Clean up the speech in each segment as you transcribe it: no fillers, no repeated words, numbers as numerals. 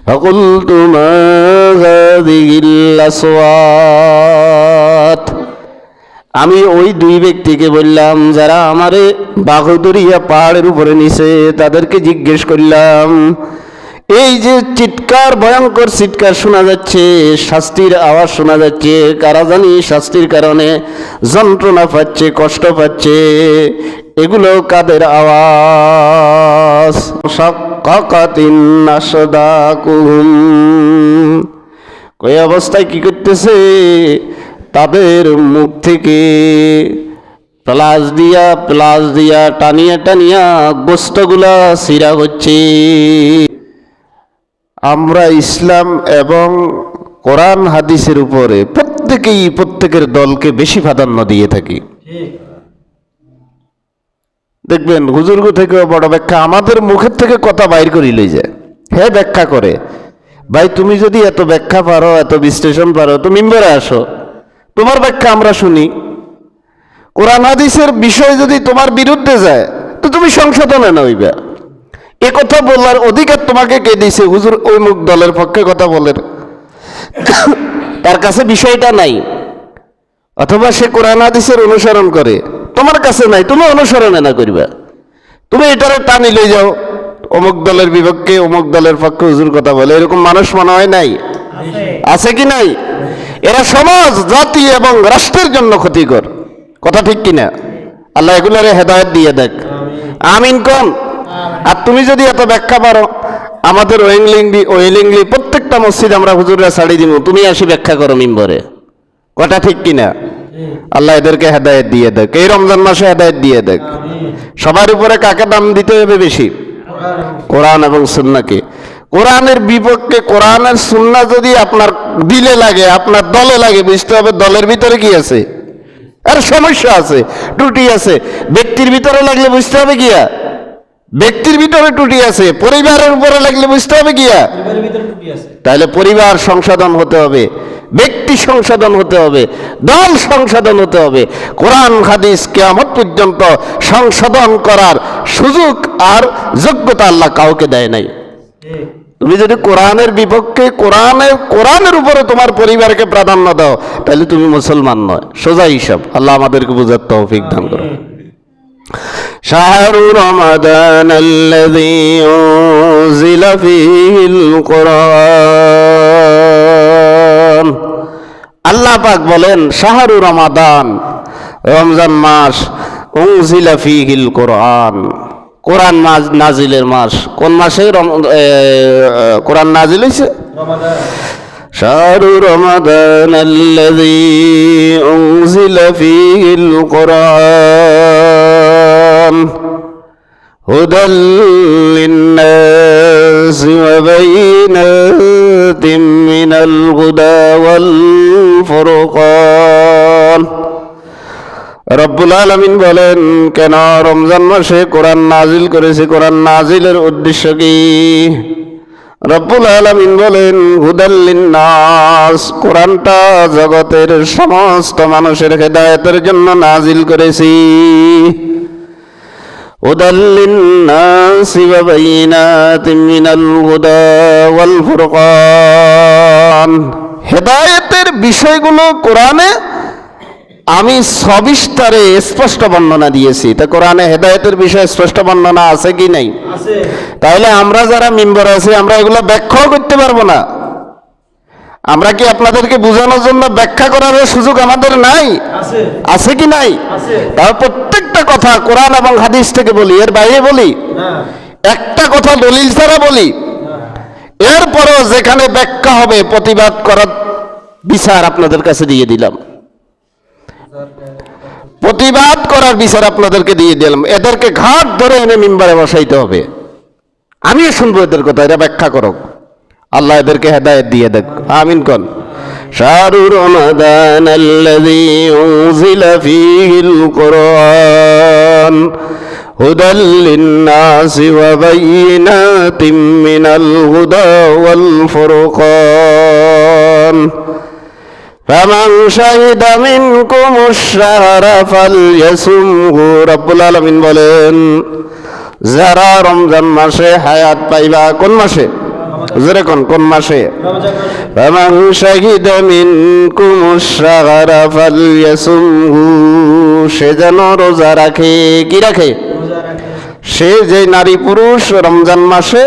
ফাকুলতু মা হাযিহিল আসওয়াত, আমি ওই দুই ব্যক্তিকে বললাম যারা আমারে বাঘদরিয়া পাহাড়ের উপরে নিছে, তাদেরকে জিজ্ঞেস করলাম এই যে চিৎকার, ভয়ঙ্কর চিৎকার শোনা যাচ্ছে, শাস্তির আওয়াজ শোনা যাচ্ছে, কারা জানি শাস্তির কারণে যন্ত্রণা পাচ্ছে, কষ্ট পাচ্ছে, এগুলো কাদের আওয়াজ? শাক্কাকাতিন আসদাকুহুম, কই অবস্থায় কি করতেছে? তাদের মুখ থেকে প্লাস দিয়া টানিয়া টানিয়া গোস্তগুলা ছিঁড়া হচ্ছে। আমরা ইসলাম এবং কোরআন হাদিসের উপরে প্রত্যেকের দলকে বেশি প্রাধান্য দিয়ে থাকি। দেখবেন হুজুরগো থেকেও বড় ব্যাখ্যা আমাদের মুখের থেকে কথা বাইর করি লই যায়, হ্যাঁ ব্যাখ্যা করে। ভাই তুমি যদি এত ব্যাখ্যা পারো, এত বিশ্লেষণ পারো, তুমি মিম্বরে আসো, তোমার ব্যাখ্যা আমরা শুনি। কোরআন হাদিসের বিষয় যদি তোমার বিরুদ্ধে যায় তো তুমি সংশোধনে নইবা। এ কথা বলার অধিকার তোমাকে কে দিয়েছে? হুজুর ওই মুখ দলের পক্ষে কথা বলেন, তার কাছে বিষয়টা নাই, অথবা সে কোরআন হাদিসের অনুসরণ করে, তোমার কাছে নাই, তুমি অনুসরণে না করিবা। তুমি এটারে টানি লই যাও অমুক দলের বিপক্ষে, অমুক দলের পক্ষে হুজুর কথা বলে, এরকম মানুষ মনে হয় নাই? আছে কি নাই? এরা সমাজ, জাতি এবং রাষ্ট্রের জন্য ক্ষতিকর, কথা ঠিক কিনা? আল্লাহ এগুলোরে হেদায়েত দিয়ে দেখ, আমিন কোন। আর তুমি যদি এত ব্যাখ্যা পারো, আমাদের ওয়েলিংলি প্রত্যেকটা মসজিদ আমরা হুজুররা ছাড়ি দিব, তুমি আসি ব্যাখ্যা করো মিম্বরে, কথা ঠিক কিনা? আল্লাহ এদেরকে হেদায়েত দিয়ে দেখ, এই রমজান মাসে হেদায়েত দিয়ে দেখ। সবার উপরে কাকে দাম দিতে হবে বেশি? কোরআন এবং সুন্নাহকে। কোরআনের বিপক্ষে, কোরআনের সুন্নাহ যদি আপনার দিলে লাগে, আপনার দলে লাগে, বুঝতে হবে দলের ভিতরে কি আছে, আর সমস্যা আছে, ত্রুটি আছে। ব্যক্তির ভিতরে লাগলে বুঝতে হবে গিয়া ব্যক্তির ভিতরে ত্রুটি আছে, পরিবারের উপরে লাগলে বুঝতে হবে গিয়া তাহলে পরিবার সংশোধন হতে হবে, ব্যক্তি সংশোধন হতে হবে, দল সংশোধন হতে হবে। কোরআন হাদিস কিয়ামত পর্যন্ত সংশোধন করার সুযোগ আর যোগ্যতা আল্লাহ কাউকে দেয় নাই। তুমি যদি কোরআনের বিপক্ষে, কোরআনের উপরে তোমার পরিবারকে প্রাধান্য দাও, তাহলে তুমি মুসলমান নয়, সোজা হিসাব। আল্লাহ আমাদেরকে বুঝার তৌফিক দান করো। শাহরু রমাদান আল্লাযী উনজিলা ফীহিল কুরআন, আল্লাহ পাক বলেন শাহরু রমাদান, রমজান মাস, উনজিলা ফীহিল কুরআন, কোরআন নাজিলের মাস। কোন মাসে কোরআন নাজিল হয়েছে? শাহরু রমাদান আল্লাযী উনজিলা ফীহিল কুরআন হুদাল লিন্নাসি ওয়া বাইয়িনাতিম মিনাল হুদা ওয়াল ফুরকান। রব্বুল আলামিন বলেন, কেন রমজান মাসে কোরআন নাজিল করেছে? কোরআন নাজিলের উদ্দেশ্য কি? রব্বুল আলামিন বলেন, হুদাল লিন্নাস, কোরআনটা জগতের সমস্ত মানুষের হেদায়েতের জন্য নাজিল করেছি। হুদাল লিন্নাসি ওয়া বাইয়িনাতিম মিনাল হুদা ওয়াল ফুরকান, হেদায়েতের বিষয়গুলো কোরআনে আমি সবিস্তারে স্পষ্ট বর্ণনা দিয়েছি। তা কোরআনে হেদায়েতের বিষয়ে স্পষ্ট বর্ণনা আছে কি নাই? তাহলে আমরা যারা মেম্বার আছি, আমরা এগুলো ব্যাখ্যাও করতে পারবো না। আমরা কি আপনাদেরকে বোঝানোর জন্য ব্যাখ্যা করার সুযোগ আমাদের নাই? আছে কি নাই? তার প্রত্যেকটা কথা কোরআন এবং হাদিস থেকে বলি, এর বাইরে বলি, একটা কথা দলিল ছাড়া বলি। এরপরও যেখানে ব্যাখ্যা হবে, প্রতিবাদ করার বিচার আপনাদের কাছে দিয়ে দিলাম, প্রতিবাদ করার বিচার আপনাদেরকে দিয়ে দিলাম। এদেরকে ঘাট ধরে এনে মিম্বারে বসাইতে হবে, আমিও শুনবো এদের কথা, এরা ব্যাখ্যা করো। আল্লাহ এদেরকে হেদায়েত দিয়ে দেখ, আমিন কোন। শাহরু রমাদান আল্লাযী উনজিলা ফীহিল কুরআন হুদাল লিন্নাসি ওয়া বাইয়িনাতিম মিনাল হুদা ওয়াল ফুরকান ফামান শাহিদা মিনকুমুশ শাহরা ফালইয়াসুমহু। রব্বুল আলামিন বলেন, যারা রমজান মাসে হায়াত পাইবা, কোন মাসে? যেরকম কোন মাসে? ফামান শাহিদা মিনকুমুশ শাহরা ফালইয়াসুমহু, সে যেন রোজা রাখে। কি রাখে? সে যে নারী পুরুষ রমজান মাসে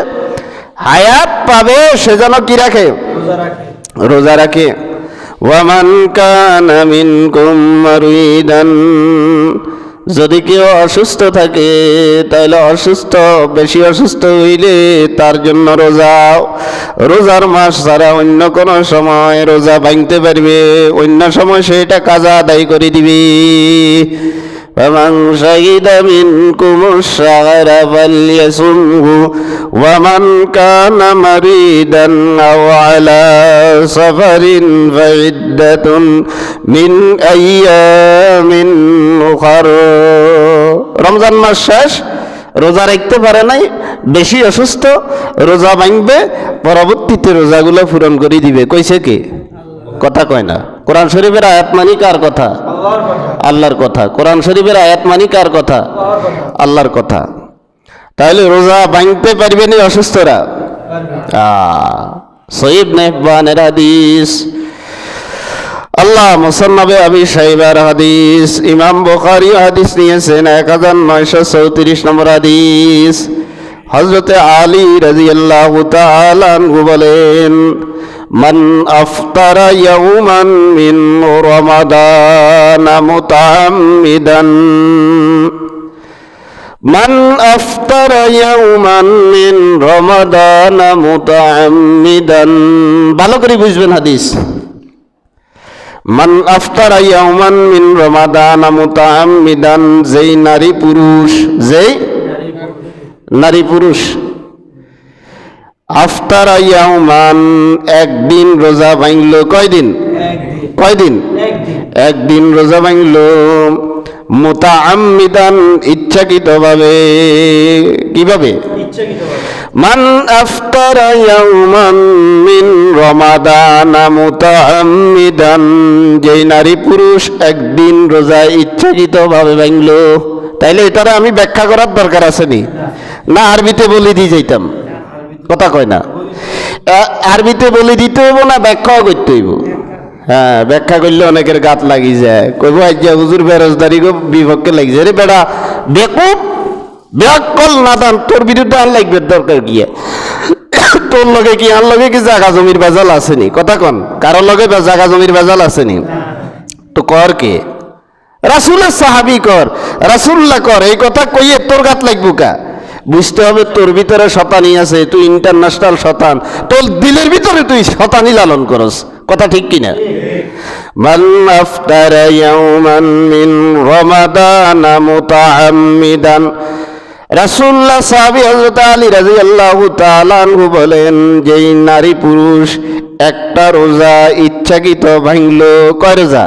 হায়াত পাবে সে যেন কি রাখে? রোজা রাখে। ওয়ামান কানা মিনকুম মারিদান, যদি কেউ অসুস্থ থাকে তাহলে বেশি অসুস্থ হইলে তার জন্য রোজার মাস ছাড়া অন্য কোনো সময় রোজা ভাঙতে পারবে, অন্য সময় সেটা কাজা আদায় করে দিবে। فمن شهد منكم الشهر فليصمه ومن كان مريضا أو على سفر فعدة من أيام أخر। রমজান মাস শেষ, রোজা রাখতে পারে নাই, বেশি অসুস্থ, রোজা ভাঙবে, পরবর্তীতে রোজাগুলো পূরণ করে দিবে। কইছে কে? কথা কয় না। কোরআন শরীফের আয়াত মানি কার কথা? আল্লাহর কথা। কোরআন শরীফের আয়াত মানি কার কথা? আল্লাহর কথা। তাহলে রোজা ভাঙতে পারবে না অসুস্থরা? সহিহ ইবনে হিব্বানের হাদিস, আল্লাহ মুসান্নাবে আবি শাইবার হাদিস, ইমাম বুখারী হাদিস নিয়েছেন 1934 নম্বর হাদিস। হযরতে আলী রাদিয়াল্লাহু তাআলা আনহু বলেন, মান আফতারা ইয়াওমান মিন রমাদান মুতাআম্মিদান, মান আফতারা ইয়াওমান মিন রমাদান মুতাআম্মিদান। ভালো করে বুঝবেন হাদিস। মান আফতারা ইয়াওমান মিন রমাদান মুতাআম্মিদান, যেই নারী পুরুষ আফতারা ইয়াওমান, একদিন রোজা ভাঙল। কয়দিন? একদিন রোজা ভাঙল। মুতাআম্মিদান, ইচ্ছাকৃতভাবে। কিভাবে? মান আফতারা ইয়াওমান মিন রমাদান মুতাআম্মিদান, যেই নারী পুরুষ একদিন রোজা ইচ্ছাকৃতভাবে ভাঙল। তাইলে এটারে আমি ব্যাখ্যা করার দরকার আছে না? আরবিতে বলে দিয়ে যাইতাম? কথা কয় না। আরবিতে বলে দিতে হইব না ব্যাখ্যাও করতে হইব? হ্যাঁ, ব্যাখ্যা করলে অনেকের গাত লাগি যায়, কইব আজ্ঞা হুজুর বেরোজগারি বিপক্ষে লাগি যায়। রে বেড়া বেকুব, ব্যাকল নাদান, তোর বিরুদ্ধে আর লাগবে দরকার কি? তোর লগে কি আর লগে কি জায়গা জমির বেজাল আসেনি? কথা কন, কারোর লগে জায়গা জমির বেজাল আসেনি? তো কর কে? রাসূলের সাহাবী কর, রাসূলুল্লাহ কর। এই কথা কইয়ে তোর গাত লাগবো কা? বুঝতে হবে তোর ভিতরে শতানি আছে, তুই ইন্টারন্যাশনাল শতান, তোর দিলের ভিতরে তুই শতানি লালন করস। কথা ঠিক কিনা? মান আফতারা ইয়াওমান মিন রমাদান মুতাআম্মিদান, রাসূলুল্লাহ সাহাবী হযরত আলী রাদিয়াল্লাহু তাআলা আনহু বলেন, যেই নারী পুরুষ একটা রোজা ইচ্ছাকৃত ভাঙল। কয় রোজা?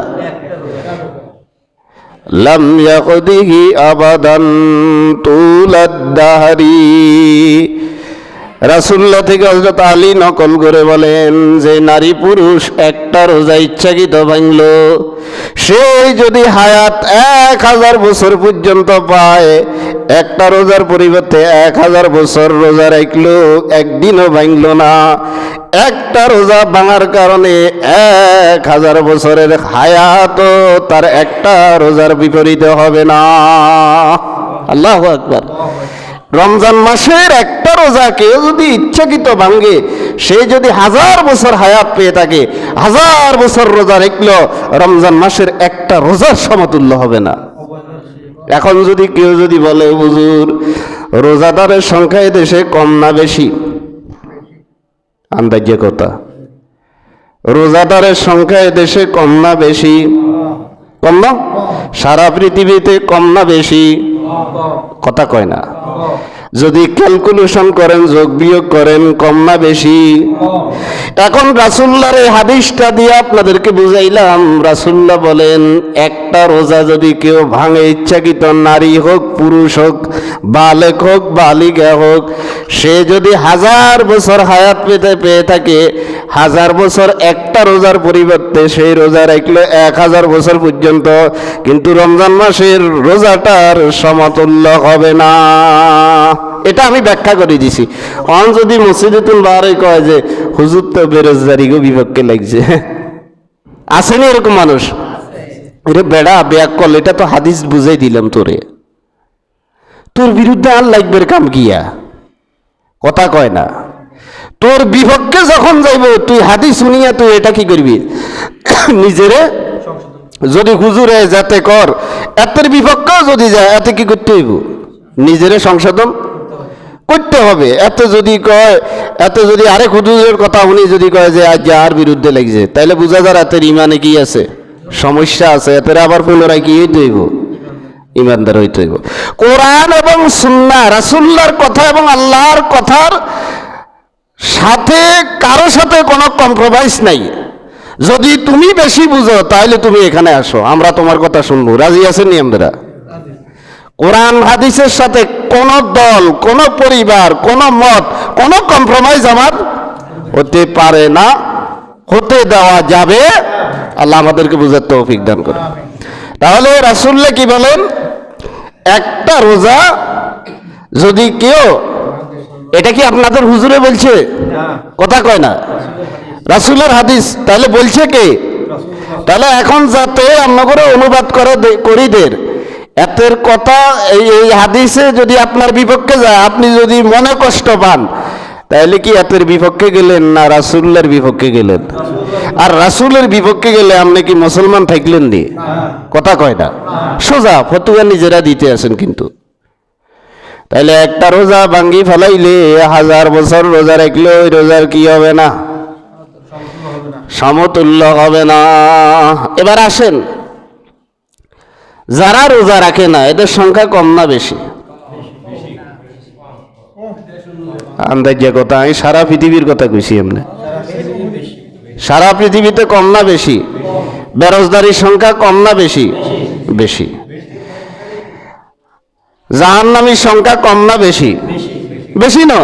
লাম ইয়াকদিহি আবাদান তুলাদ দাহরি। রাসূলুল্লাহ থেকে হযরত আলী নকল করে বলেন, যে নারী পুরুষ একটা রোজা ইচ্ছাকৃত ভাঙল, সে যদি হায়াত 1000 বছর পর্যন্ত পায়, একটা রোজার পরিবর্তে 1000 বছর রোজা রাখলো, একদিনও ভাঙল না। একটা রোজা ভাঙার কারণে 1000 বছরের হায়াতও তার একটা রোজার বিপরীতে হবে না। আল্লাহু আকবার। রমজান মাসের একটা রোজা কেউ যদি ইচ্ছাকৃত ভাঙে, সে যদি 1000 বছর হায়াত পেয়ে থাকে, 1000 বছর রোজা রাখলো, রমজান মাসের একটা রোজার সমতুল্য হবে না। এখন যদি কেউ বলে, হুজুর রোজাদারের সংখ্যা দেশে কম না বেশি? আন্দাজে কথা, রোজাদারের সংখ্যা দেশে কম না বেশি? কম না? সারা পৃথিবীতে কম না বেশি? কথা কয় না। যদি ক্যালকুলেশন করেন, যোগ বিয়োগ করেন, কম না বেশি? এখন রাসূলুল্লাহর এই হাদিসটা দিয়ে আপনাদেরকে বুঝাইলাম। রাসূলুল্লাহ বলেন, একটা রোজা যদি কেউ ভাঙে ইচ্ছাকৃত, নারী হোক পুরুষ হোক, বালেক হোক বালিকা হোক, সে যদি 1000 বছর হায়াত পেয়ে থাকে, 1000 বছর একটা রোজার পরিবর্তে সেই রোজা রাখলো 1000 বছর পর্যন্ত, কিন্তু রমজান মাসের রোজাটার সমতুল্য হবে না। এটা আমি ব্যাখ্যা করে দিছি। অন যদি মসজিদুল বারে কয় যে হুজুর তো বেরোজগারি গো বিপক্ষে লাগছে, আসেনি এরকম মানুষ? রে বেড়া বেয়াক্কল, এটা তো হাদিস বুঝাই দিলাম তোরে, তোর বিরুদ্ধে আর লাগবে কাম কিয়া? কথা কয় না। তোর বিপক্ষে যখন যাইব তুই হাদিস শুনিয়া তুই এটা কি করবি? নিজেরে যদি হুজুরে যাতে কর, এতের বিপক্ষেও যদি যায়, এতে কি করতে হইব? নিজেরে সংশোধন করতে হবে। এত যদি কয়, এত যদি আরেক হুজুরের কথা উনি যদি কয় যে আজ যার বিরুদ্ধে লাগছে, তাহলে বোঝা যায় এতের ইমানে কি আছে, সমস্যা আছে। এতের আবার পুনরায় কি হইতে হইব? ইমানদার হইতে হইব। কোরআন এবং সুন্নাহ, রাসূলুল্লাহর কথা এবং আল্লাহর কথার সাথে কারো সাথে কোনো কম্প্রোমাইজ নাই। যদি তুমি বেশি বুঝো তাহলে তুমি এখানে আসো, আমরা তোমার কথা শুনবো। রাজি আছেন নি আমরা? কোরআন হাদিসের সাথে কোন দল, কোন পরিবার, কোন মত, কোন কম্প্রোমাইজ আমার হতে পারে না, হতে দেওয়া যাবে। আল্লাহ আমাদেরকে বুঝার তৌফিক দান করে। তাহলে রাসূলুল্লাহ কি বলেন? একটা রোজা যদি কেউ, এটা কি আপনাদের হুজুরে বলছে? কথা কয় না, রাসূলের হাদিস। তাহলে বলছে কে? তাহলে এখন যাতে আমরা করে অনুবাদ করে করিদের এতের কথা এই হাদিসে যদি আপনার বিপক্ষে যায়, আপনি যদি মনে কষ্ট পান, তাহলে কি এতের বিপক্ষে গেলেন না রাসূলের বিপক্ষে গেলেন? আর রাসূলের বিপক্ষে গেলে আপনি কি মুসলমান থাকলেন নি? কথা কয় না, সোজা ফতুয়া নিজেরা দিতে আছেন। কিন্তু তাইলে একটা রোজা ভাঙ্গি ফেলাইলে 1000 বছর রোজা রাখলে ওই রোজার কি হবে না? সমতুল্য হবে না। এবার আসেন, যারা রোজা রাখে না এদের সংখ্যা কম না বেশি? আন্দাজে কথা, আমি সারা পৃথিবীর কথা কইছি। এমনি সারা পৃথিবীতে কম না বেশি? বেরোজগারির সংখ্যা কম না বেশি? বেশি। জাহান্নামীর সংখ্যা কম না বেশি? বেশি না?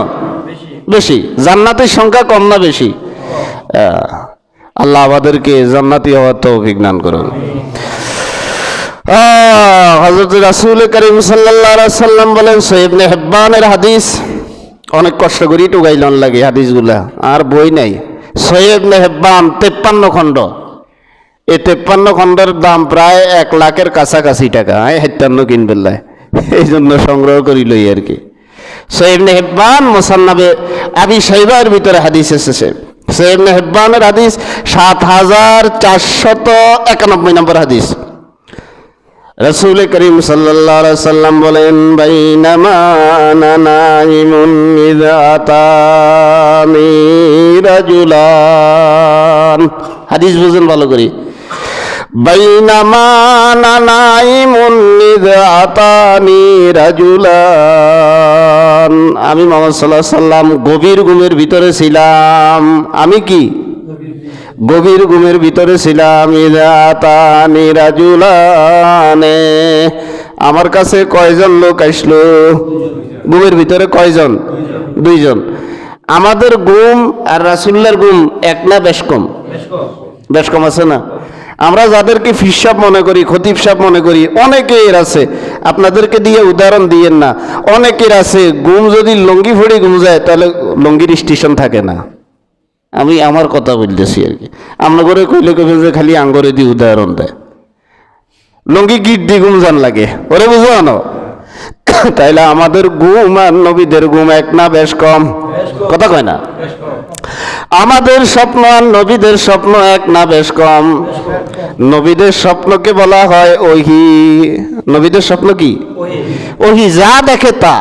বেশি। জান্নাতের সংখ্যা কম না বেশি? আল্লাহ আমাদেরকে জান্নাতি হওয়ার তৌফিক দান করুন। হযরত রাসূল করিম সাল্লাল্লাহু আলাইহি ওয়াসাল্লাম বলেন, সহিহ ইবনে হিব্বানের হাদিস, অনেক কষ্ট করি টুকাইলন লাগে হাদিসগুলা, আর বই নাই। সহিহ ইবনে হিব্বান 53 খণ্ড। এই 53 খণ্ডের দাম প্রায় 1 লাখের কাছাকাছি টাকা। 57 কিনবেন লাই, এই জন্য সংগ্রহ করি লই আর কি। সহিহ ইবনে হিব্বান মুসান্নাবে আবি শাইবার ভিতরে হাদিস এসেছে। সহিহ ইবনে হিব্বানের হাদিস 7491 নম্বর হাদিস। রাসূল করিম সাল্লাল্লাহু আলাইহি ওয়াসাল্লাম বলেন, বাইনামা আনা নাইমুন ইযা আতানি রাজুলান। হাদিস বুঝেন ভালো করে। বাইনামা আনা নাইমুন ইযা আতানি রাজুলান। আমি মুহাম্মদ সাল্লাল্লাহু আলাইহি ওয়াসাল্লাম গভীর ঘুমের ভিতরে ছিলাম। আমি কি গভীর ঘুমের ভিতরে ছিলাম। ইজাতানি রাজুলানে, আমার কাছে কয়জন লোক আসলো? ঘুমের ভিতরে কয়জন? 2 জন। আমাদের ঘুম আর রাসূলুল্লাহর ঘুম এক না বেশ কম? বেশ কম আছে না? আমরা যাদেরকে ফিস সাহেব মনে করি, খতিব সাহেব মনে করি, অনেকের আছে, আপনাদেরকে দিয়ে উদাহরণ দিয়েন না, অনেকের আছে ঘুম যদি লঙ্গি ফড়ি ঘুম যায় তাহলে লঙ্গির স্টেশন থাকে না। আমি আমার কথা বলতেছি আর কি। আমরা করে কইলে কইবে যে খালি আঙ্গরে দিয়ে উদাহরণ দেয়, লঙ্গি গিট দিয়ে ঘুম জান লাগে, ওরে বুঝো না? তাইলে আমাদের ঘুম আর নবীদের ঘুম এক না বেশ কম? কথা কয় না? আমাদের স্বপ্ন আর নবীদের স্বপ্ন এক না বেশ কম? নবীদের স্বপ্নকে বলা হয় ওহি। নবীদের স্বপ্ন কি? ওহি, যা দেখে তা।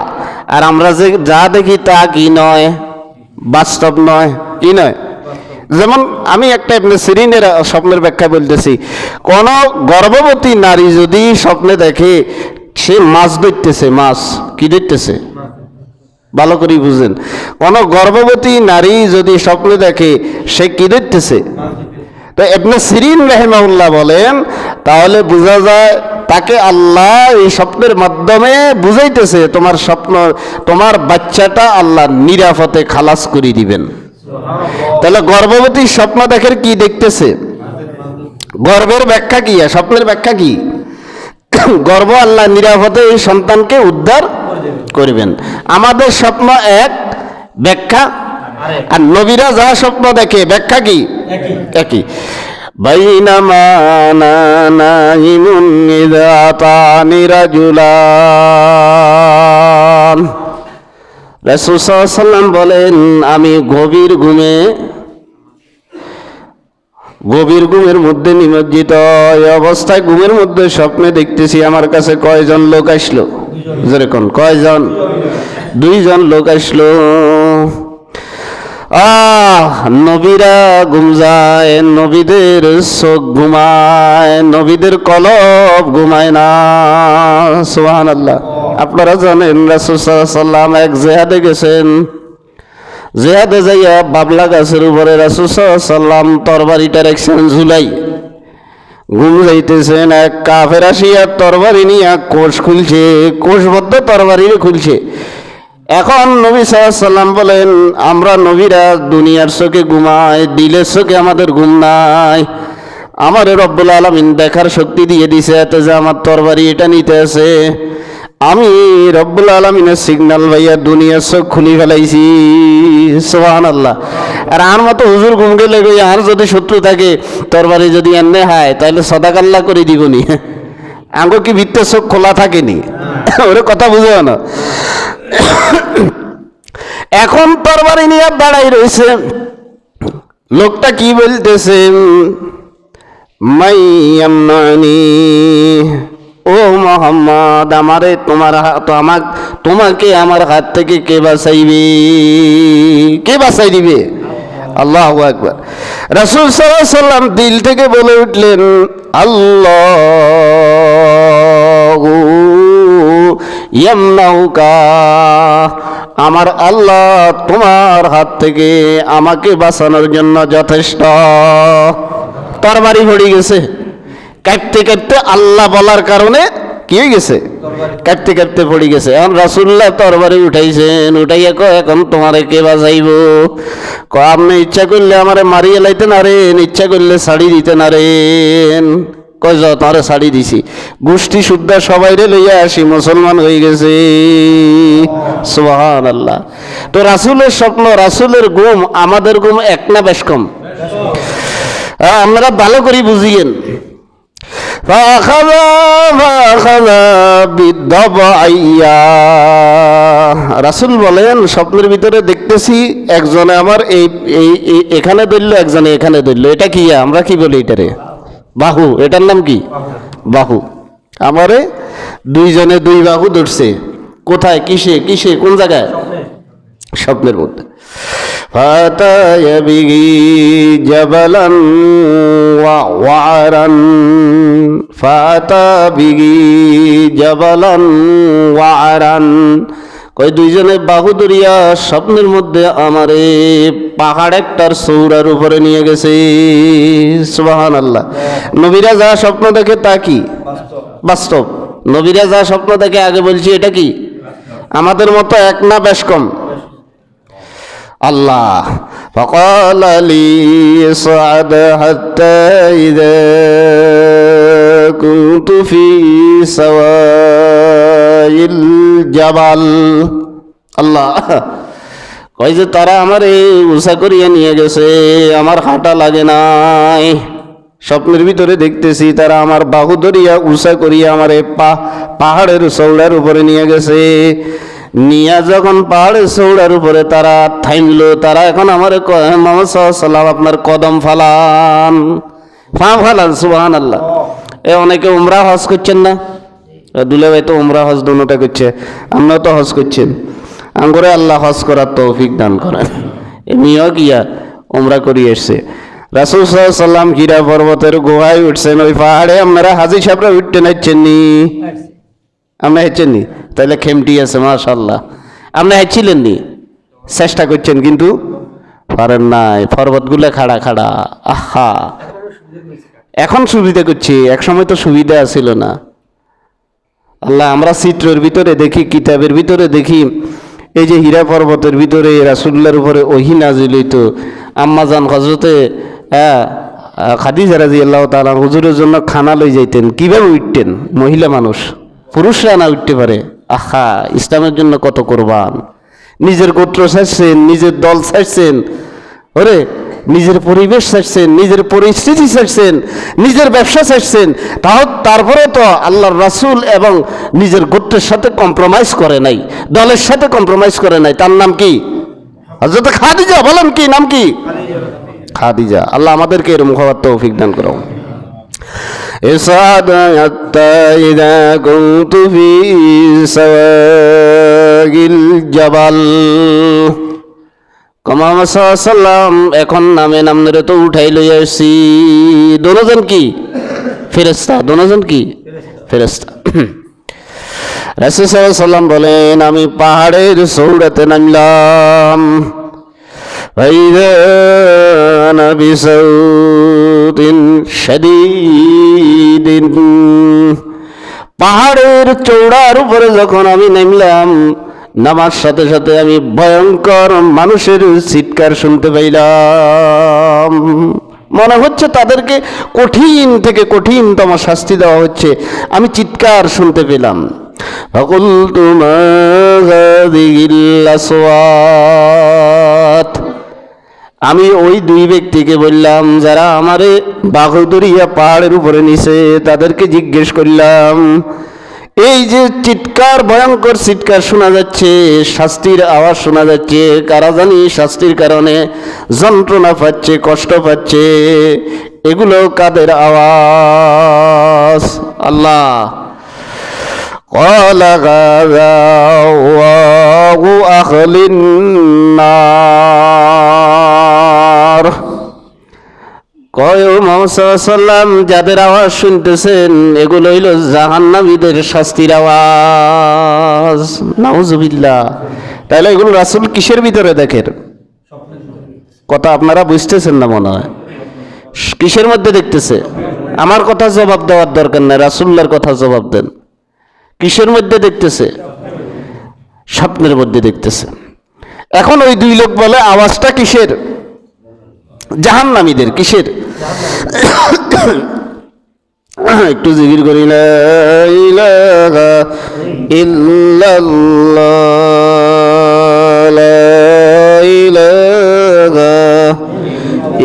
আর আমরা যে যা দেখি তা কি নয়? বাস্তব নয়। কি নয়? যেমন আমি একটা ইবনে সিরিনের স্বপ্নের ব্যাখ্যা বলতেছি। কোন গর্ভবতী নারী যদি স্বপ্নে দেখে সে মাছ ধরতেছে, মাছ কি ধরতেছে? ভালো করে বুঝেন। কোন গর্ভবতী নারী যদি স্বপ্নে দেখে সে কি ধরতেছে? তো ইবনে সিরিন রাহিমাহুল্লাহ বলেন, তাহলে বোঝা যায় তাকে আল্লাহ এই স্বপ্নের মাধ্যমে বুঝাইতেছে তোমার স্বপ্ন, তোমার বাচ্চাটা আল্লাহ নিরাপদে খালাস করে দিবেন। তাহলে গর্ভবতী স্বপ্ন দেখে কি দেখতেছে? গর্ভের ব্যাখ্যা কি? স্বপ্নের ব্যাখ্যা কি? গর্ব আল্লাহ নিরাপদে এই সন্তানকে উদ্ধার করবেন। আমাদের স্বপ্ন এক, ব্যাখ্যা আর নবীরা যা স্বপ্ন দেখে ব্যাখ্যা কি একই। বাইনামা নাইমুন ইযা আতানি রাজুলান, রাসূল সাল্লাল্লাহু আলাইহি ওয়াসাল্লাম বলেন আমি গভীর ঘুমের মধ্যে নিমজ্জিত এই অবস্থায় ঘুমের মধ্যে স্বপ্নে দেখতেছি আমার কাছে কয়জন লোক আসলো, যেরকম কয়জন, 2 জন লোক আসলো। নবীরা ঘুম যায়, নবীদের চোখ ঘুমায়, নবীদের কলব ঘুমায় না। সুবহানাল্লাহ। আপনারা জানেন রাসূল সাল্লাল্লাহু আলাইহি ওয়াসাল্লাম এক জিহাদে গেছেন, জিহাদে যাইয়া বাবলা গাছের উপরে রাসূল সাল্লাল্লাহু আলাইহি ওয়াসাল্লাম তরবারিটা রাখছেন ঝুলাই, ঘুম যাইতেছেন, এক কাফের আসিয়া তরবারি নিয়ে কোষ খুলছে, কোষবদ্ধ তরবারি খুলছে। এখন নবী সাল্লাল্লাহু আলাইহি ওয়াসাল্লাম বলেন আমরা নবীরা দুনিয়ার চোখে ঘুমাই, দিলের চোখে আমাদের ঘুম নাই। আমার রব্বুল আলামিন দেখার শক্তি দিয়ে দিছে, এতে যে আমার তরবারি এটা নিতে আছে, আমি রব্বুল আলামিনের সিগন্যাল ভাইয়া দুনিয়ার চোখ খুলি ফেলাইছি। সুবহানাল্লাহ। আর আর মতো হুজুর ঘুম গেলে আর যদি শত্রু থাকে তরবারি যদি এনে হয় তাহলে সদাকাল্লা করে দিবনি, আঙ্গো কি ভিত্তের চোখ খোলা থাকেনি? ওরে কথা বুঝে না। এখন তরবারি নিয়ে দাঁড়াই রয়েছে, লোকটা কি বলতেছে, মাইয়ামনানি, ও মোহাম্মদ আমারে তোমাকে আমার হাত থেকে কে বাঁচাইবে, কে বাঁচাই দিবে? আল্লাহু আকবার। রাসূল সাল্লাল্লাহু আলাইহি ওয়াসাল্লাম দিল থেকে বলে উঠলেন আল্লাহু ইয়ামনাউকা, আমার আল্লাহ তোমার হাত থেকে আমাকে বাঁচানোর জন্য যথেষ্ট। তরবারি পড়ে গেছে, কাঁপতে কাঁপতে আল্লাহ বলার কারণে কি হয়ে গেছে, কাঁপতে কাঁপতে পড়ে গেছে। এখন রাসূলুল্লাহ তরবারি উঠাইছেন, উঠাইয়া এখন তোমারে কে বাঁচাইব? আপনি ইচ্ছা করলে আমারে মারিয়ে লাইতেন আরেন, ইচ্ছা করলে ছাড়ি দিতেন আরেন। কয় যাও তারে ছাড়ি দিছি, গোষ্ঠী শুদ্ধা সবাইরে লইয়া আসি, মুসলমান হয়ে গেছে। সুবহানাল্লাহ। তো রাসূলের স্বপ্ন, রাসূলের ঘুম, আমাদের ঘুম এক না বেশ কম? আমরা ভালো করে বুঝিয়েন। রাসূল বলেন স্বপ্নের ভিতরে দেখতেছি একজনে আমার এই এখানে ধরলো, একজনে এখানে ধরলো। এটা কি আমরা কি বলি এটারে? বাহু। এটার নাম কি? বাহু। আমারে 2 জনে 2 বাহু ধরছে। কোথায়, কিসে কিসে, কোন জায়গায়? স্বপ্নের মধ্যে। ফাতায়া বিহি জাবালান ওয়া ওয়ারান, ফাতা বিহি জাবালান ওয়ারান, কই 2 জনে বাহু ধরিয়া স্বপ্নের মধ্যে আমারে পাহাড় একটার চূড়ার উপরে নিয়ে গেছে। সুবহানাল্লাহ। নবীরা যা স্বপ্ন দেখে তা কি বাস্তব। নবীরা যা স্বপ্ন দেখে আগে বলছি এটা কি আমাদের মতো এক না বেশ কম? আল্লাহ فقال لي اصعد حتى إذا كنت في سواء الجبل, আল্লাহ কই যে তারা আমারে উঁচা করিয়া নিয়ে গেছে, আমার হাঁটা লাগে নাই। স্বপ্নের ভিতরে দেখতেছি তারা আমার বাহু ধরিয়া উঁচা করিয়া আমারে পাহাড়ের চৌড়ার উপরে নিয়ে গেছে। নিয়া যখন পাহাড়ের চৌড়ার উপরে তারা থামলো, তারা এখন আমার মুহাম্মদ সাল্লাল্লাহু আলাইহি ওয়াসাল্লাম আপনার কদম ফালান, পা ফালান। সুবহানাল্লাহ। অনেকে উমরা হজ করছেন না? দুলে ভাই তো উমরা হজ দুটোটা করছে, আপনারা তো হজ করছেন। আঙ্গরে আল্লাহ হজ করার তৌফিক দান করেন। এমনিও গিয়া উমরা করি এসছে। রাসূল সাল্লাল্লাহু আলাইহি ওয়াসাল্লাম গিরা পর্বতের গুহায় উঠছেন, ওই পাহাড়ে আপনারা হাজী সাহেবরা উঠতে নাচ্ছেন নি? আপনি হেঁচেন নি? তাহলে খেমটি আছে মাশাআল্লাহ। আপনি হেঁচিলেন নি? চেষ্টা করছেন কিন্তু পারেন নাই, পর্বতগুলো খাড়া খাড়া। আহা, এখন সুবিধা করছে, এক সময় তো সুবিধা ছিল না। আল্লাহ, আমরা চিত্রের ভিতরে দেখি, কিতাবের ভিতরে দেখি, এই যে হীরা পর্বতের ভিতরে রাসূলুল্লাহর উপরে ওহী নাজিল হইতো। আম্মাজান হযরতে খাদিজা রাদিয়াল্লাহু তাআলা হুজুরের জন্য খানা লই যাইতেন, কিভাবে উঠতেন? মহিলা মানুষ, পুরুষরা না উঠতে পারে। আহা, ইসলামের জন্য কত কোরবান। নিজের গোত্র ছাড়ছেন, নিজের দল ছাড়ছেন, ওরে নিজের পরিবেশ ছাড়ছেন, নিজের পরিস্থিতি ছাড়ছেন, নিজের ব্যবসা ছাড়ছেন, তারপরে তো আল্লাহর রাসূল এবং নিজের গোত্রের সাথে কম্প্রোমাইজ করে নাই, দলের সাথে কম্প্রোমাইজ করে নাই। তার নাম কি? হযরত খাদিজা। বলেন কি নাম? কি? খাদিজা। আল্লাহ আমাদেরকে এরকম হওয়ার তৌফিক দান করো। ইসআদ হাত্তা ইযা কুনতু ফি সাওয়াগিল জাবাল। মুহাম্মদ সাল্লাল্লাহু আলাইহি ওয়াসাল্লাম এখন নামে নামনে তো উঠাই লই আসছি। দোনোজন কি? ফেরেশতা। দোনোজন কি? ফেরেশতা। রাসূল সাল্লাল্লাহু আলাইহি ওয়াসাল্লাম বলেন, আমি পাহাড়ের চূড়াতে নামলাম। ফাইযা আনা বিসাউতিন শাদীদিন। পাহাড়ের চূড়ার উপরে যখন আমি নামলাম, নামার সাথে সাথে আমি ভয়ঙ্কর মানুষের চিৎকার শুনতে পাইলাম। মনে হচ্ছে তাদেরকে কঠিন থেকে কঠিনতম শাস্তি দেওয়া হচ্ছে। আমি চিৎকার শুনতে পেলাম। ফাকুলতু মা হাযিহিল আসওয়াত। আমি ওই দুই ব্যক্তিকে বললাম যারা আমারে বাহুদুরিয়া পাহাড়ের উপরে নিছে, তাদেরকে জিজ্ঞেস করলাম, এই যে চিৎকার, ভয়ঙ্কর চিৎকার শোনা যাচ্ছে, শাস্তির আওয়াজ শোনা যাচ্ছে, কারা জানি শাস্তির কারণে যন্ত্রণা পাচ্ছে, কষ্ট পাচ্ছে, এগুলো কাদের আওয়াজ? আল্লাহ ক্বালা গাযাওয়াহু আহলিন নার। মুহাম্মদ সাল্লাল্লাহু আলাইহি ওয়াসাল্লাম যাদের আওয়াজ শুনতেছেন, এগুলো হইল জাহান্নামীদের শাস্তির আওয়াজ। নাউজুবিল্লাহ। তাহলে এগুলো রাসূল কিসের ভিতরে দেখেন? কথা আপনারা বুঝতেছেন না মনে হয়। কিসের মধ্যে দেখতেছে? আমার কথা জবাব দেওয়ার দরকার নাই, রাসূলুল্লাহর কথা জবাব দেন। কিসের মধ্যে দেখতেছে? স্বপ্নের মধ্যে দেখতেছে। এখন ওই দুই লোক বলে আওয়াজটা কিসের? জাহান্নামীদের। কিসের? একটু জিকির করি, লা ইলাহা ইল্লাল্লাহ, লা ইলাহা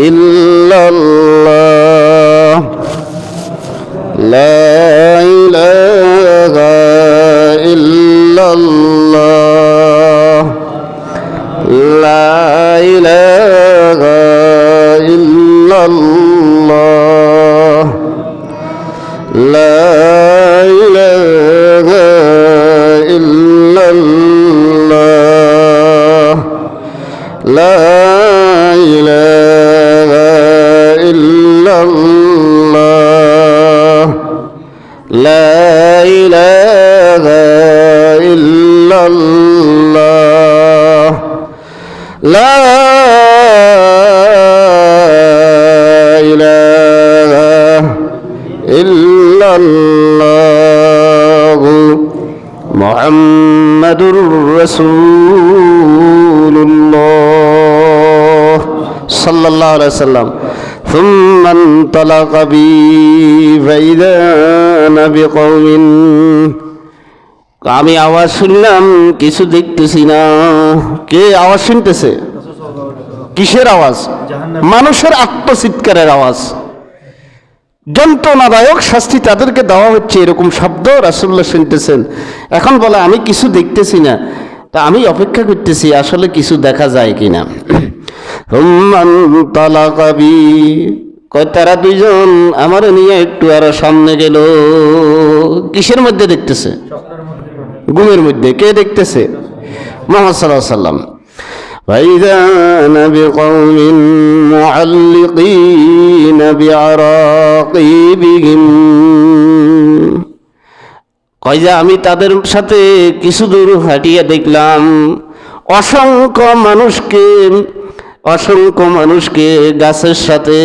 ইল্লাল্লাহ, লা ইলাহা ইল্লাল্লাহ, লা ইলাহা ইল্লাল্লাহ, লা ইলাহা ইল্লাল্লাহ, লা ইলাহা ইল্লাল্লাহ, লা ইলাহা ইল্লাল্লাহ, লা ইল্লাল্লাহু মুহাম্মাদুর রাসূলুল্লাহ সাল্লাল্লাহু আলাইহি ওয়াসাল্লাম। ثم انطلق بي فإذا أنا بقوم। আমি আওয়াজ শুনলাম, কিছু দেখতেছি না। কে আওয়াজ শুনতেছে? কিসের আওয়াজ? মানুষের আত্মচিৎকারের আওয়াজ। যন্ত্রণাদায়ক শাস্তি তাদেরকে দেওয়া হচ্ছে, এরকম শব্দ রাসূলুল্লাহ শুনতেছেন। এখন বলে আমি কিছু দেখতেছি না, তা আমি অপেক্ষা করতেছি আসলে কিছু দেখা যায় কিনা। তারা দুইজন আমার নিয়ে একটু আরো সামনে গেল। কিসের মধ্যে দেখতেছে? ঘুমের মধ্যে। কে দেখতেছে? মুহাম্মদ সাল্লাল্লাহু আলাইহি ওয়াসাল্লাম। فإذا أنا بقوم معلقين بعراقيبهم। কইজা আমি তাদের সাথে কিছু দূর হাঁটিয়ে দেখলাম অসংখ্য মানুষকে গাছের সাথে,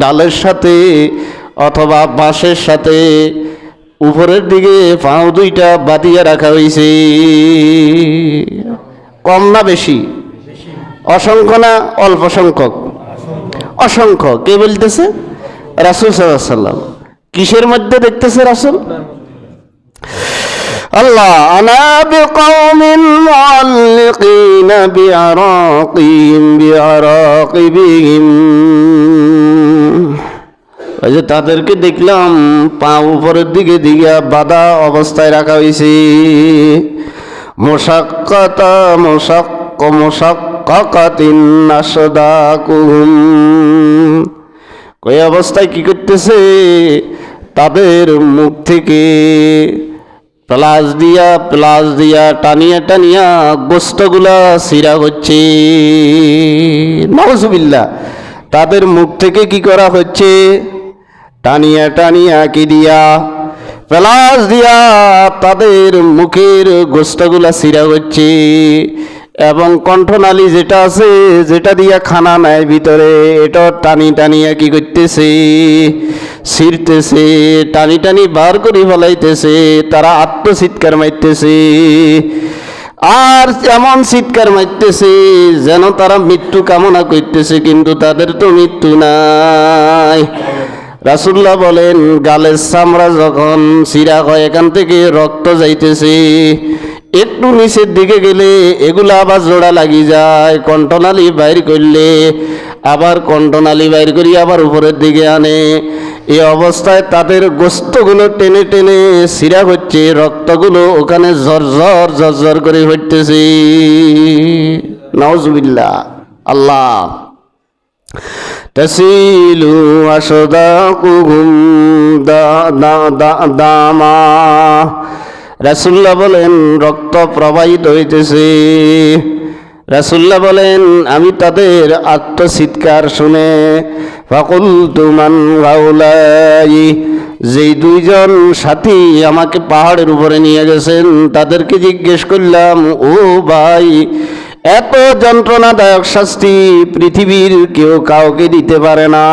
ডালের সাথে অথবা বাঁশের সাথে উপরের দিকে পাও দুইটা বাঁধিয়ে রাখা হয়েছে। কম না বেশি? অসংখ্য না অল্প সংখ্যক? অসংখ্য। কে বলতেছে? রাসূল সাল্লাল্লাহু আলাইহি ওয়াসাল্লাম কিসের মধ্যে দেখতেছে রাসূল? আল্লাহ আনা বিকওমিন মুআল্লিকিনা বিআরাকিবিহিম, ওই যে তাদেরকে দেখলাম পা উপরের দিকে দিকে বাঁধা অবস্থায় রাখা হয়েছে। মুশাক্কাকাতিন আসদাকুহুম, ওই অবস্থায় কি করতেছে? তাদের মুখ থেকে প্লাস দিয়া টানিয়া টানিয়া গোস্তগুলা ছিঁড়া হচ্ছে। নাউজুবিল্লাহ, তাদের মুখ থেকে কি করা হচ্ছে? টানিয়া টানিয়া কি দিয়া? প্লাস দিয়া তাদের মুখের গোস্তগুলা ছিঁড়া হচ্ছে। এবং কণ্ঠনালী যেটা আছে, যেটা দিয়া খানা নেয় ভিতরে, এটা টানি টানিয়া কি করতেছে? ছিঁড়তেছে, টানি টানি বার করে ফেলাইতেছে। তারা আত্মচিৎকার মারতেছে, আর এমন চিৎকার মারতেছে যেন তারা মৃত্যু কামনা করতেছে, কিন্তু তাদের তো মৃত্যু নাই। রাসূলুল্লাহ বলেন, গালের চামড়া যখন চিরা হয়, এখান থেকে রক্ত যাইতেছে, একটু নিচের দিকে গেলে এগুলা আবার জোড়া লাগি যায়। কণ্ঠনালী বাইর করলে আবার কণ্ঠনালী বাইর করি আবার উপরের দিকে আনে। এই অবস্থায় তাদের গোস্তগুলো টেনে টেনে ছিঁড়া হচ্ছে, রক্তগুলো ওখানে ঝরঝর ঝরঝর করে হইতেছে। নাউজুবিল্লাহ। আল্লাহ তাসিলু আসদাকুহুম দামা, রাসূলুল্লাহ বলেন রক্ত প্রবাহিত হইতেছে। রাসূলুল্লাহ বলেন আমি তাদের আত্মচিৎকার শুনে ফাকুলতু মান হাউলাই, যেই দুইজন সাথী আমাকে পাহাড়ের উপরে নিয়ে গেছেন তাদেরকে জিজ্ঞেস করলাম, ও ভাই, এত যন্ত্রণাদায়ক শাস্তি পৃথিবীর কেউ কাউকে দিতে পারে না।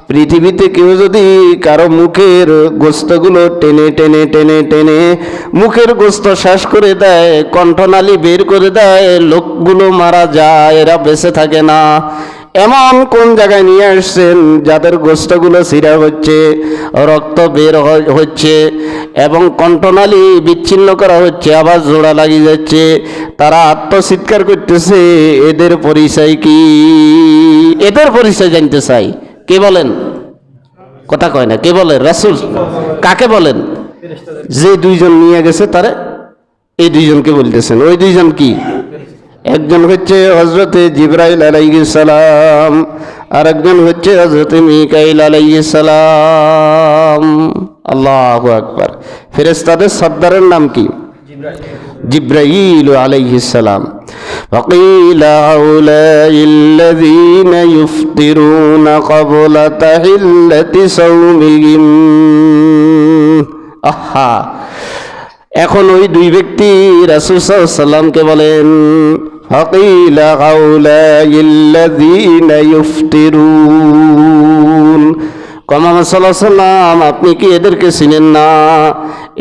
পৃথিবীতে কেউ যদি কারো মুখের গোস্তগুলো টেনে টেনে টেনে টেনে মুখের গোস্ত শেষ করে দেয়, কণ্ঠনালী বের করে দেয়, লোকগুলো মারা যায়, এরা বেঁচে থাকে না। এমন কোন জায়গায় নিয়ে আসছেন যাদের গোস্তগুলো ছিঁড়া হচ্ছে, রক্ত বের হচ্ছে এবং কণ্ঠনালী বিচ্ছিন্ন করা হচ্ছে, আবার জোড়া লাগিয়ে যাচ্ছে, তারা আত্মচিৎকার করতেছে। এদের পরিচয় কি? এদের পরিচয় জানতে চাই। কে বলেন? কথা কয় না। কে বলেন? রাসূল। কাকে বলেন? যে দুইজন নিয়ে গেছে তারে, এই দুইজনকে বলতেছেন। ওই দুইজন কি? একজন হচ্ছে হযরতে জিবরাইল আলাইহিস সালাম, আর একজন হচ্ছে হযরতে মিকাইল আলাইহিস সালাম। আল্লাহু আকবার। ফেরেশতাদের সর্দারের নাম কি? জিবরাইল আলাইহিস সালাম। وقيل هؤلاء الذين يفطرون قبل تحلة صومهم। আহা, এখন ওই দুই ব্যক্তি রাসূল সাল্লাল্লাহু আলাইহি ওয়াসাল্লামকে বলেন, وقيل هؤلاء الذين يفطرون। মুহাম্মদ সাল্লাল্লাহু আলাইহি ওয়াসাল্লাম, আপনি কি এদেরকে চিনেন না?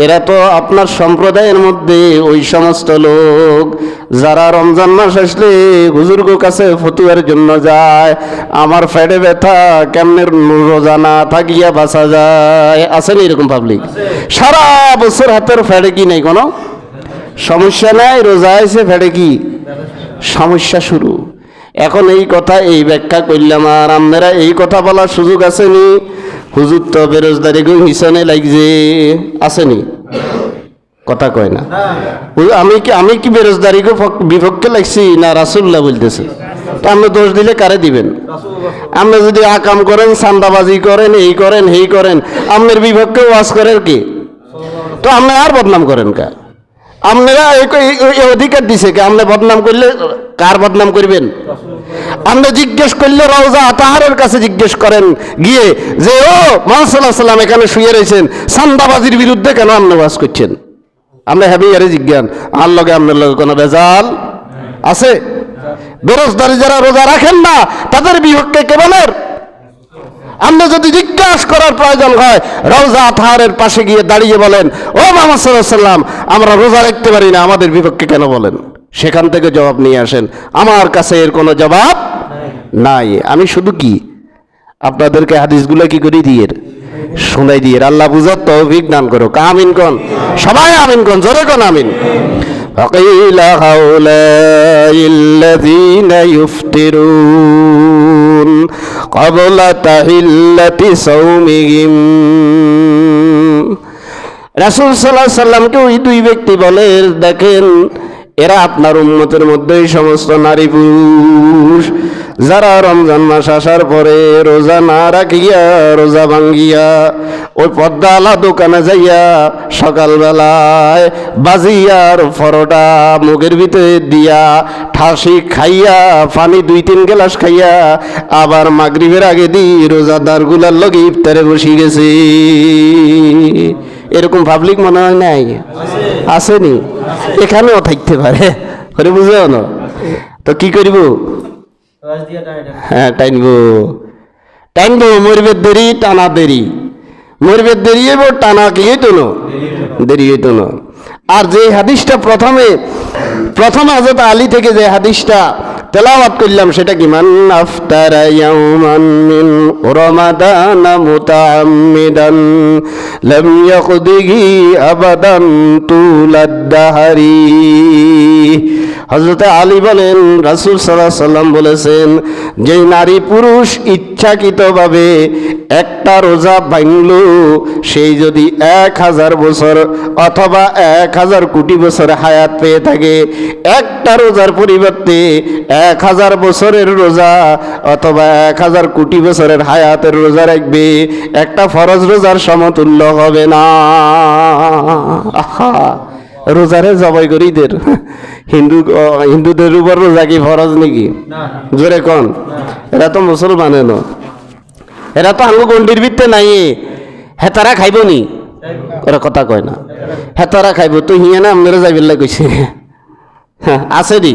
এরা তো আপনার সম্প্রদায়ের মধ্যে ওই সমস্ত লোক যারা রমজান মাস আসলে হুজুরগো কাছে ফতুয়ার জন্য যায়, আমার পেটে ব্যথা, কেমনে রোজা না থাকিয়া বাঁচা যায়। আছেন এরকম পাবলিক? সারা বছর হাতের ফেটে কি নাই, কোনো সমস্যা নাই, রোজা আছে, ফেটে কি সমস্যা শুরু। এখন এই কথা এই ব্যাখ্যা করলাম, আর আপনারা এই কথা বলার সুযোগ আসেনি? হুজুর তো বেরোজগারি গো হিসানে লাগছে, আসেনি? কথা কয় না। আমি কি বেরোজগারি গো বিপক্ষে লাগছি না রাসূলুল্লাহ বলতেছে? তো আপনি দোষ দিলে কারে দিবেন? আপনি যদি আকাম করেন, চান্দাবাজি করেন, এই করেন এই করেন, আপনার বিপক্ষে ওয়াজ করেন কি? তো আপনি আর বদনাম করেন কা? আপনারা এই অধিকার দিছে কে? আপনি বদনাম করলে কার বদনাম করবেন? আপনি জিজ্ঞেস করলে রওজা আতাহারের কাছে জিজ্ঞেস করেন গিয়ে যে, ও মুহাম্মদ সাল্লাল্লাহু আলাইহি ওয়াসাল্লাম এখানে শুয়ে রয়েছেন, চান্দাবাজির বিরুদ্ধে কেন আপনি ওয়াজ করছেন? আপনি হেবি আরে জিজ্ঞান, আর লগে আপনার লগে কোনো বেজাল আছে? বেরোজগারি যারা রোজা রাখেন না তাদের বিপক্ষে কেবলের আপনি যদি জিজ্ঞাসা করার প্রয়োজন হয়, রওজা আতহারের পাশে গিয়ে দাঁড়িয়ে বলেন, ও মুহাম্মদ সাল্লাল্লাহু আলাইহি ওয়াসাল্লাম, আমরা রোজা রাখতে পারি না, আমাদের বিপক্ষে কেন বলেন? সেখান থেকে জবাব নিয়ে আসেন। আমার কাছে এর কোনো জবাব নাই। আমি শুধু কি, আপনাদেরকে হাদিসগুলো কি করে দিয়ে শোনাই দিয়ে আল্লাহ বুঝার তৌফিক দান করো। আমিন কোন, সবাই আমিন কোন, জোরে কোন আমিন। فقيل هؤلاء الذين يفطرون قبل تحلة صومهم। রাসূল সাল্লাল্লাহু আলাইহি সাল্লামকে ওই দুই ব্যক্তি বলে, দেখেন এরা আপনার উম্মতের মধ্যেই সমস্ত নারী পুরুষ যারা রমজান মাস আসার পরে রোজা না রাখিয়া, রোজা ভাঙ্গিয়া ওই পদ্মালা দোকানে যাইয়া সকালবেলায় বাজিয়ার পরোটা মুখের ভিতরে দিয়া ঠাসি খাইয়া, পানি 2-3 গ্লাস খাইয়া আবার মাগরিবের আগে রোজাদার গুলার লগে ইফতারে বসে গেছে। এরকম পাবলিক মনে হয় নাই? আসেনি? এখানেও থাকতে পারে, করে বুঝে না তো কি করিব? হ্যাঁ, টাইনবো মরবের দেরি, টানা দেরি, মরবের দেরি হইব, টানা কি হইতো না, দেরি হইতো না। আর যে হাদিসটা প্রথমে হযরত আলী থেকে যে হাদিসটা তেলাওয়াত করলাম সেটা কি? মান আফতারা ইয়াওমান মিন রমাদান মুতাআম্মিদান লাম ইয়াকদিহি আবাদান তুলাদ দাহরি। হযরত আলী বলেন, রাসূল সাল্লাল্লাহু আলাইহি সাল্লাম বলেছেন, যে নারী পুরুষ ইচ্ছাকৃতভাবে একটা রোজা ভাঙল, সেই যদি 1000 বছর অথবা 1000 কোটি বছর হায়াত পেয়ে থাকে, একটা রোজার পরিবর্তে 1000 বছরের রোজা অথবা 1000 কোটি বছরের হায়াতের রোজা রাখবে, একটা ফরজ রোজার সমতুল্য হবে না। আহা, রোজারে জবাই করি দের হিন্দুদের উপর রোজা কি ফরজ নাকি? জোরে কন, এরা তো মুসলমান, এরা তো আঙ্গু গন্ডির ভিত্তে নাই, হেতারা খাইব নি? ওরা কথা কয় না, হেতারা খাইব তো হিয়া না আপনারা যাইবেল্লা কইছে। আছে নি?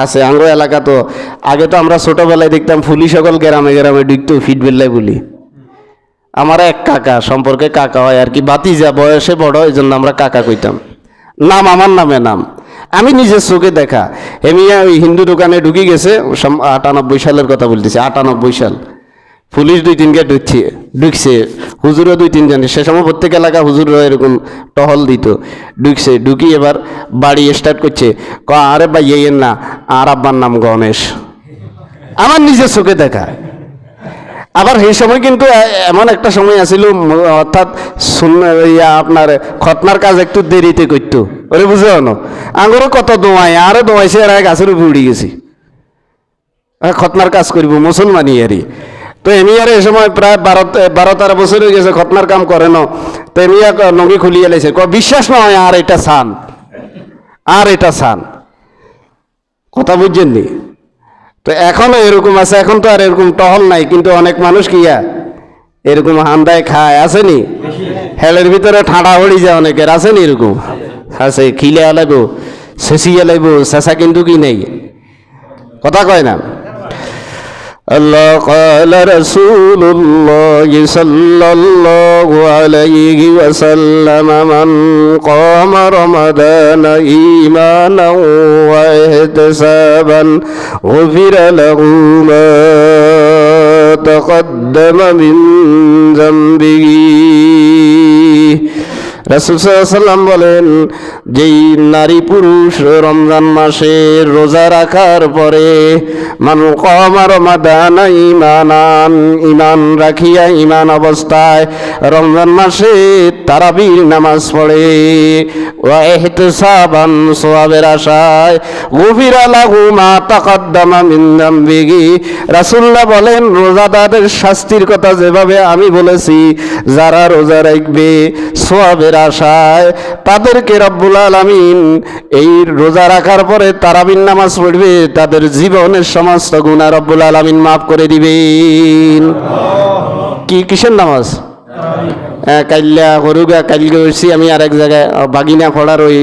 আছে। আঙ্গো এলাকা তো আগে তো আমরা ছোটবেলায় দেখতাম ফুলি সকল গ্রামে গ্রামে ঢুকতো ফিট বেল্লাই বলি। আমার এক কাকা, সম্পর্কে কাকা হয় আর কি, বাতিজা, বয়সে বড়, এই জন্য আমরা কাকা কইতাম। নাম আমার নামে নাম, আমি নিজের চোখে দেখা। এমিয়া ওই হিন্দু দোকানে ঢুকি গেছে, 98 সালের কথা বলতেছি, 98 সাল। পুলিশ 2-3 কে ঢুকছে, হুজুরও 2-3 জন, সে সময় প্রত্যেক এলাকা হুজুররা এরকম টহল দিত। ঢুকি এবার বাড়ি স্টার্ট করছে, আরে ভাই ইয়েন না, আর আব্বার নাম গণেশ। আমার নিজের চোখে দেখা। আবার সেই সময় কিন্তু এমন একটা সময় আছিল, অর্থাৎ আপনার খতনার কাজ একটু দেরিতে করতো, ওরে বুঝে না, আঙুরও কত দোয়াই, আরো দোয়াইছে, আর গাছের উপরে উড়ে গেছি, খতনার কাজ করিব মুসলমানি আরই। তো এমি আর এই সময় প্রায় 12-13 বছর হয়ে গেছে, খতনার কাম করে না। তো এমিয়া নঙ্গি খুলিয়ে লাইছে, বিশ্বাস নয়, আর এটা সান, আর এটা সান, কথা বুঝছেন নি? তো এখনো এরকম আছে, এখন তো আর এরকম টহল নাই, কিন্তু অনেক মানুষ কিয়া এরকম হান্দায় খায়, আসেনি? হেলের ভিতরে ঠাঁড়া হড়ি যায় অনেকের, আসেনি? এরকম আছে, খিলে আলাইব, শেষিয়ে লাইব, শেষা কিন্তু কি নেই, কথা কয় না। আল্লাহ قال رسول الله صلى الله عليه وسلم من قام رمضان إيمانا واحتسابا غفر له ما تقدم من ذنبه। রাসূল সাল্লাল্লাহু আলাইহি ওয়াসাল্লাম বলেন, যেই নারী পুরুষ রমজান মাসে রোজা রাখার পরে মান কামা রমাদান ঈমানান, ঈমান রাখিয়া, ঈমান অবস্থায় রমজান মাসে তারাবির নামাজ পড়ে, ওয়া ইহতিসাবান, সওয়াবের আশায়, গুফিরা লাহু মা তাকাদ্দামা মিন যামবিহি। রাসূলুল্লাহ বলেন, রোজাদারের শাস্তির কথা যেভাবে আমি বলেছি, যারা রোজা রাখবে সওয়াবের আশায়, তাদেরকে রব্বুল আলামিন এই রোজা রাখার পরে তারাবির নামাজ পড়বে, তাদের জীবনের সমস্ত গুনাহ রব্বুল আলামিন মাফ করে দিবেন। কিসের নামাজ? কাইল্লা হরুগা, কাইলকে উঠছি আমি আরেক জায়গায় বাগিনা পড়ার ওই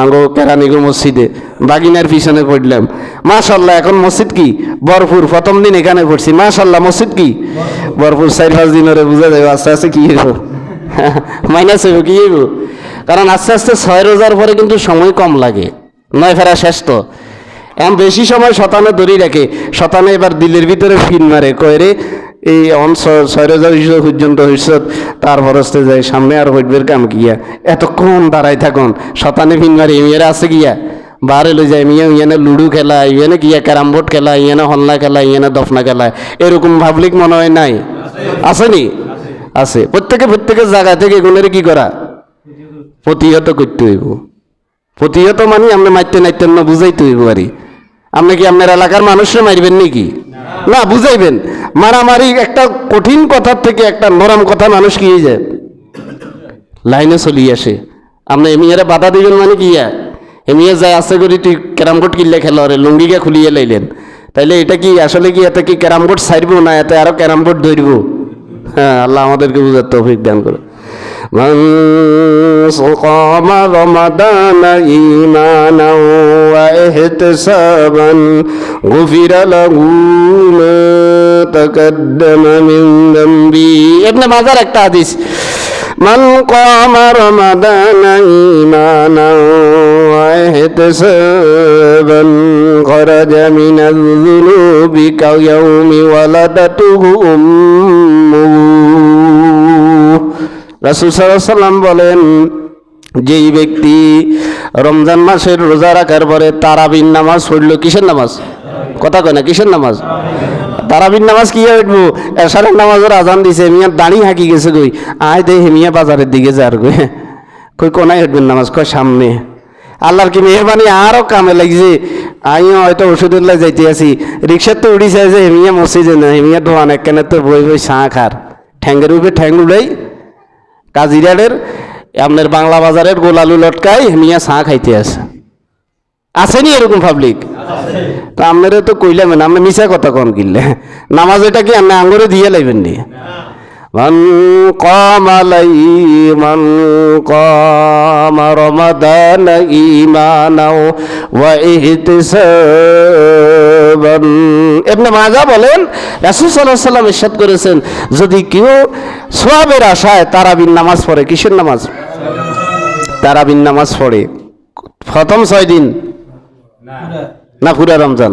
আঙ্গো কেরানিগো মসজিদে, বাগিনার পিছনে পড়লাম। মাশাল্লাহ, এখন মসজিদ কি ভরপুর। প্রথম দিন এখানে পড়ছি, মাশাল্লাহ মসজিদ কি ভরপুর। 4-5 দিন ওরে বুঝা যাবে আস্তে আস্তে কি হইব, মাইনাস হইব, কি হইব। কারণ আস্তে আস্তে 6 রোজার পরে কিন্তু সময় কম লাগে, 9 ফেরা শেষ তো। এমন বেশি সময় শতানে ধরি রাখে, শতানে এবার দিলের ভিতরে ফিন মারে, কয় রে এই 6,000 পর্যন্ত হইছত, তারপর আসতে যায় সামনে আর হইবের কাম গিয়া এতক্ষণ দাঁড়াই থাকুন শতানে ফিনমারি এমিয়ারা আছে গিয়া বারে লই যায় মিয়া ইয়ানে লুডু খেলা ইয়ানে গিয়া ক্যারাম বোর্ড খেলা ইয়ানে হল্লা খেলা ইয়ানে দফনা খেলা এরকম পাবলিক মনে হয় নাই? আসেনি? আছে। প্রত্যেকের জায়গা থেকে এগুলোর কি করা প্রতিহত করতে হইব। প্রতিহত মানে আপনি মারতে নাইতেন না, বুঝাইতে হইব আরই। আপনি কি আপনার এলাকার মানুষরা মারবেন নাকি? না, বুঝাইবেন। মারামারি একটা কঠিন কথার থেকে একটা নরম কথা মানুষ কি যায় লাইনে চলি আসে। আপনি এমিয়ারে বাধা দিবেন মানে কি এমিয়া যায় আছে করি তুই ক্যারাম বোর্ড কিনলে খেলো রে লুঙ্গিকে খুলিয়ে লাইলেন, তাইলে এটা কি আসলে কি এতে কি ক্যারাম বোর্ড ছাড়ব না এতে আরো ক্যারাম বোর্ড ধরব? হ্যাঁ, আল্লাহ আমাদেরকে বুঝার তৌফিক দান করে। من صام رمضان إيمانا واحتسابا غفر له ما تقدم من ذنبه। ابن মাজার একটা হাদিস, من قام رمضان إيمانا واحتسابا خرج من الذنوب كيوم ولدته أمه। রাসূল সাল্লাল্লাহু আলাইহি ওয়াসাল্লাম বলেন, যেই ব্যক্তি রমজান মাসের রোজা রাখার পরে তারাবির নামাজ পড়ল, কিসের নামাজ? কথা কয় না, কিসের নামাজ? তারাবির নামাজ কি উঠবো? এশারের নামাজের আজান দিছে, মিয়ার দাঁড়ি হাঁকি গেছে কই আয় দে মিয়া বাজারের দিকে যার কই কোনায় উঠবেন নামাজ? কয় সামনে। আল্লাহর কি মেহরবানি, আরো কামে লাগছে। আমিও হয়তো ওষুধের যাইতে আছি, রিক্সার তো উড়ি চাই যে হেমিয়া মসজিদে না, হেমিয়া দোয়ান একখানে তো বই বই চা খার ঠ্যাঙ্গের উপরে ঠ্যাং উড়াই কাজিরাটের আপনার বাংলা বাজারের গোলালু লটকাই হেমিয়া চা খাইতে আছে। আসেনি এরকম পাবলিক? তা আপনারা তো কইলাম না, আপনি মিশা কথা কন কিনলে নামাজ এটা কি আপনি আঙ্গুরে দিয়ে লাইবেন নি? من قام رمضان إيمانا واحتسابا। ইবনে মাজাহ বলেন রাসূল সাল্লাল্লাহু আলাইহি ওয়াসাল্লাম ইরশাদ করেছেন, যদি কেউ সওয়াবের আশায় তারাবির নামাজ পড়ে, কিসের নামাজ? তারাবির নামাজ পড়ে প্রথম 6 দিন না পুরা রমজান?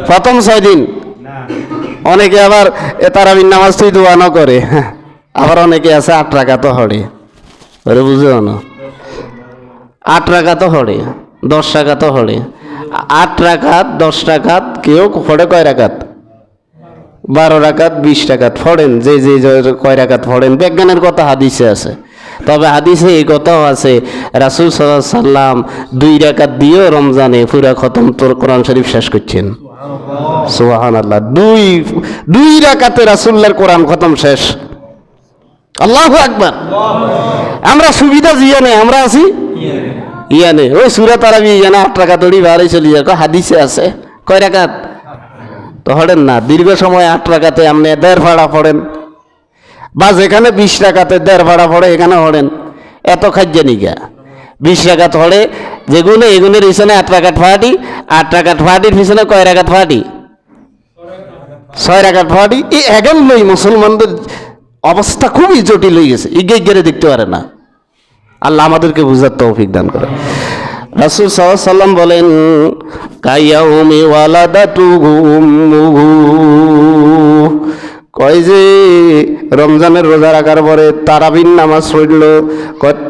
প্রথম 6 দিন। অনেকে আবার তারাবির নামাজ তুই দোয়ানো করে, আবার অনেকে আছে 8 রাকাত হড়ে, ওরে বুঝো না 8 রাকাত হড়ে 10 রাকাত হড়ে। 8 রাকাত 10 রাকাত কেউ পড়ে কয় রাকাত? 12 রাকাত 20 রাকাত পড়েন, যে কয় রাকাত পড়েন। বিজ্ঞানের কথা হাদিসে আছে, তবে হাদিসে এই কথাও আছে রাসূল সাল্লাল্লাহু আলাইহি ওয়াসাল্লাম 2 রাকাত দিয়েও রমজানে পুরা খতম তোর কোরআন শরীফ শেষ করছেন। সুবহানাল্লাহ, দুই রাকাতে রাসূলের কোরআন খতম শেষ। আল্লাহু আকবার। আমরা সুবিধা জিয়ানে আমরা আছি ইয়ানে ওই সূরা তারাবি ইয়ানে 8 রাকাত ওড়ি বাড়ি চলি যায়, হাদিসে আছে। কয় রাকাত তো হড়েন না, দীর্ঘ সময় 8 রাকাতে আপনি 1.5 ভাড়া পড়েন, বা যেখানে 20 রাকাতে 1.5 ভাড়া পড়ে এখানে হড়েন, এত খাজ্জা নিগা 20 রাকাত হড়ে যেগুলো এগুলোর পিছনে 8 রাকাত ফাটি, 8 রাকাত ফাটির পিছনে কয় রাকাত ফাটি? 6 রাকাত ফাটি। এই এখন লই মুসলমানদের অবস্থা খুবই জটিল হয়ে গেছে, ইগে দেখতে পারে না। আল্লাহ আমাদেরকে বুঝার তৌফিক দান করে। রাসূল সাল্লাল্লাহু আলাইহি ওয়াসাল্লাম বলেন, কায়াউমি ওয়ালাদাতুহু উম্মুহু। কয় যে রমজানের রোজা রাখার পরে তারাবির নামাজ পড়ল,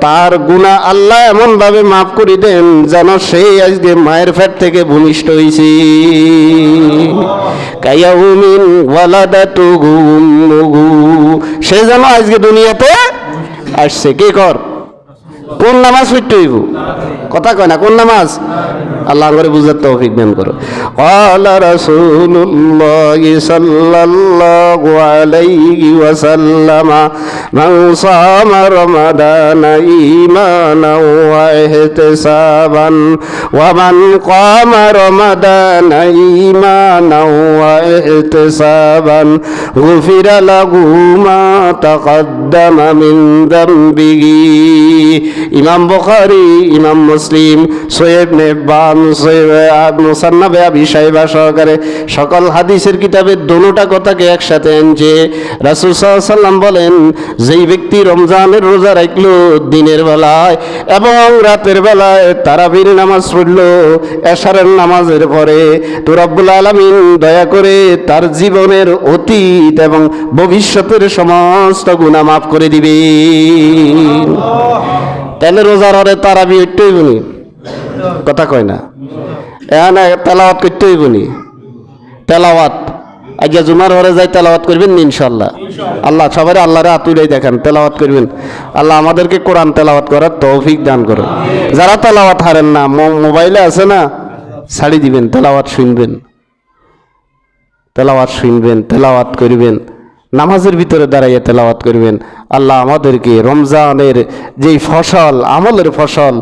তার গুনাহ আল্লাহ এমন ভাবে মাফ করে দেন যেন সেই আজকে মায়ের পেট থেকে ভূমিষ্ঠ হয়েছে। কায়াউমিন ওয়ালাদাতুহু উম্মুহু, সে যেন আজকে দুনিয়াতে আসছে। কি কর? কোন নামাজ পড়তে হইব? কথা কয় না, কোন নামাজ? আল্লাহ করে বুঝার তৌফিক দান করো। ক্বালা রাসূলুল্লাহ সাল্লাল্লাহু আলাইহি ওয়াসাল্লাম, মান সামা রমাদানা ঈমানান ওয়া ইহতিসাবান ওয়া মান কামা রমাদানা ঈমানান ওয়া ইহতিসাবান গুফিরা লাহু মা তাকদ্দামা মিন যামবিহি ইমাম বুখারী, ইমাম মুসলিম, সহিহ ইবনে হিব্বান, মুসান্নাফ আবি শাইবা সহকারে সকল হাদিসের কিতাবে দোনোটা কথাকে একসাথে আনছে। রাসূল সাল্লাল্লাহু আলাইহি সাল্লাম বলেন, যেই ব্যক্তি রমজানের রোজা রাখলো দিনের বেলায় এবং রাতের বেলায় তারাবির নামাজ পড়লো এশারের নামাজের পরে, তো রব্বুল আলামিন দয়া করে তার জীবনের অতীত এবং ভবিষ্যতের সমস্ত গুনাহ মাফ করে দিবেন। তাহলে রোজার হরে তারাবি হইতে হইব নি? কথা কয় না। এখানে তেলাওয়াত করতে হইব নি? তেলাওয়াত আজ্ঞা জুমার হরে যাই তেলাওয়াত করবেন নি ইনশাল্লাহ? আল্লাহ সবাই আল্লাহরে আতুরাই দেখেন, তেলাওয়াত করবেন। আল্লাহ আমাদেরকে কোরআন তেলাওয়াত করার তৌফিক দান করে। যারা তেলাওয়াত হারেন না, মোবাইলে আছে না, ছাড়ি দিবেন, তেলাওয়াত শুনবেন, তেলাওয়াত শুনবেন, তেলাওয়াত করবেন, নামাজের ভিতরে দাঁড়াইয়ে তেলাওয়াত করবেন। আল্লাহ আমাদেরকে রমজানের যেই ফসল, আমলের ফসল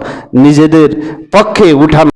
নিজেদের পক্ষে উঠান।